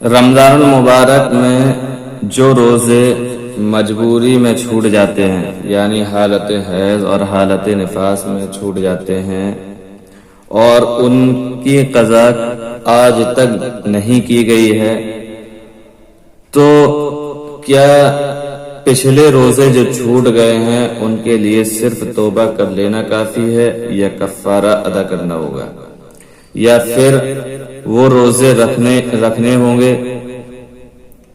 رمضان المبارک میں جو روزے مجبوری میں چھوٹ جاتے ہیں، یعنی حالت حیض اور حالت نفاس میں چھوٹ جاتے ہیں اور ان کی قضا آج تک نہیں کی گئی ہے، تو کیا پچھلے روزے جو چھوٹ گئے ہیں ان کے لیے صرف توبہ کر لینا کافی ہے یا کفارہ ادا کرنا ہوگا، یا پھر وہ روزے رکھنے ہوں گے؟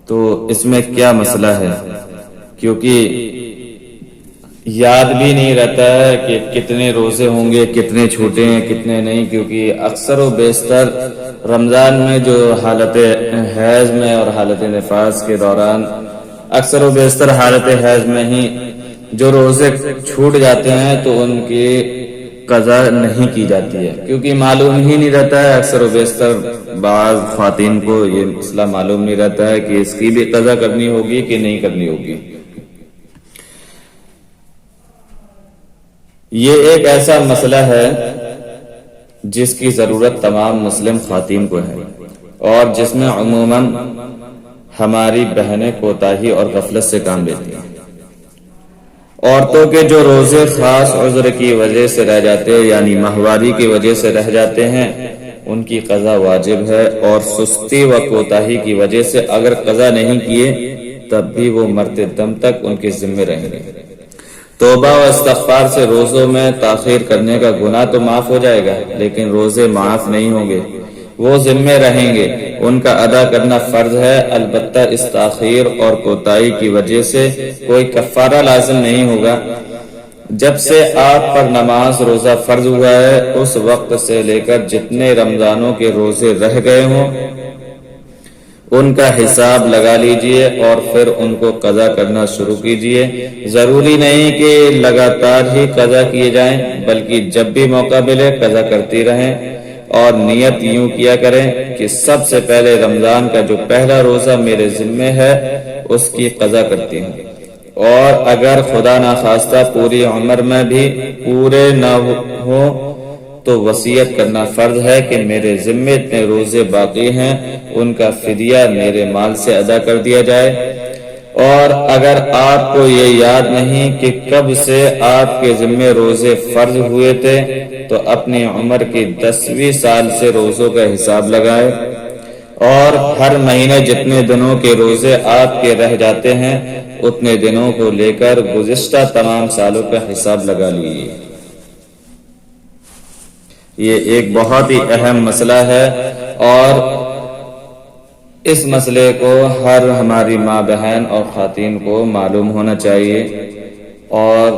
تو اس میں کیا مسئلہ ہے، کیونکہ یاد بھی نہیں رہتا ہے کہ کتنے روزے ہوں گے، کتنے چھوٹے ہیں کتنے نہیں، کیونکہ اکثر و بیشتر رمضان میں جو حالت حیض میں اور حالت نفاس کے دوران اکثر و بیشتر حالت حیض میں ہی جو روزے چھوٹ جاتے ہیں تو ان کی قضا نہیں کی جاتی ہے، کیونکہ معلوم ہی نہیں رہتا ہے۔ اکثر و بیشتر بعض خواتین کو یہ مسئلہ معلوم نہیں رہتا ہے کہ اس کی بھی قضا کرنی ہوگی کہ نہیں کرنی ہوگی۔ یہ ایک ایسا مسئلہ ہے جس کی ضرورت تمام مسلم خواتین کو ہے اور جس میں عموماً ہماری بہنیں کوتاہی اور غفلت سے کام لیتی ہیں۔ عورتوں کے جو روزے خاص عذر کی وجہ سے رہ جاتے ہیں، یعنی ماہواری کی وجہ سے رہ جاتے ہیں، ان کی قضا واجب ہے، اور سستی و کوتاہی کی وجہ سے اگر قضا نہیں کیے تب بھی وہ مرتے دم تک ان کے ذمے رہیں گے۔ توبہ و استغفار سے روزوں میں تاخیر کرنے کا گناہ تو معاف ہو جائے گا، لیکن روزے معاف نہیں ہوں گے، وہ ذمے رہیں گے، ان کا ادا کرنا فرض ہے۔ البتہ اس تاخیر اور کوتاہی کی وجہ سے کوئی کفارہ لازم نہیں ہوگا۔ جب سے آپ پر نماز روزہ فرض ہوا ہے اس وقت سے لے کر جتنے رمضانوں کے روزے رہ گئے ہوں ان کا حساب لگا لیجئے اور پھر ان کو قضا کرنا شروع کیجئے۔ ضروری نہیں کہ لگاتار ہی قضا کیے جائیں، بلکہ جب بھی موقع ملے قضا کرتی رہیں، اور نیت یوں کیا کریں کہ سب سے پہلے رمضان کا جو پہلا روزہ میرے ذمے ہے اس کی قضا کرتی ہوں، اور اگر خدا نخواستہ پوری عمر میں بھی پورے نہ ہو تو وصیت کرنا فرض ہے کہ میرے ذمے اتنے روزے باقی ہیں، ان کا فدیہ میرے مال سے ادا کر دیا جائے۔ اور اگر آپ کو یہ یاد نہیں کہ کب سے آپ کے ذمے روزے فرض ہوئے تھے تو اپنی عمر کی 10ویں سال سے روزوں کا حساب لگائے، اور ہر مہینے جتنے دنوں کے روزے آپ کے رہ جاتے ہیں اتنے دنوں کو لے کر گزشتہ تمام سالوں کا حساب لگا لیجیے۔ یہ ایک بہت ہی اہم مسئلہ ہے اور اس مسئلے کو ہر ہماری ماں بہن اور خواتین کو معلوم ہونا چاہیے اور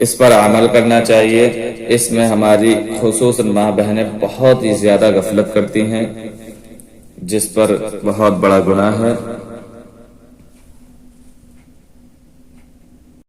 اس پر عمل کرنا چاہیے۔ اس میں ہماری خصوصاً ماں بہنیں بہت ہی زیادہ غفلت کرتی ہیں، جس پر بہت بڑا گناہ ہے۔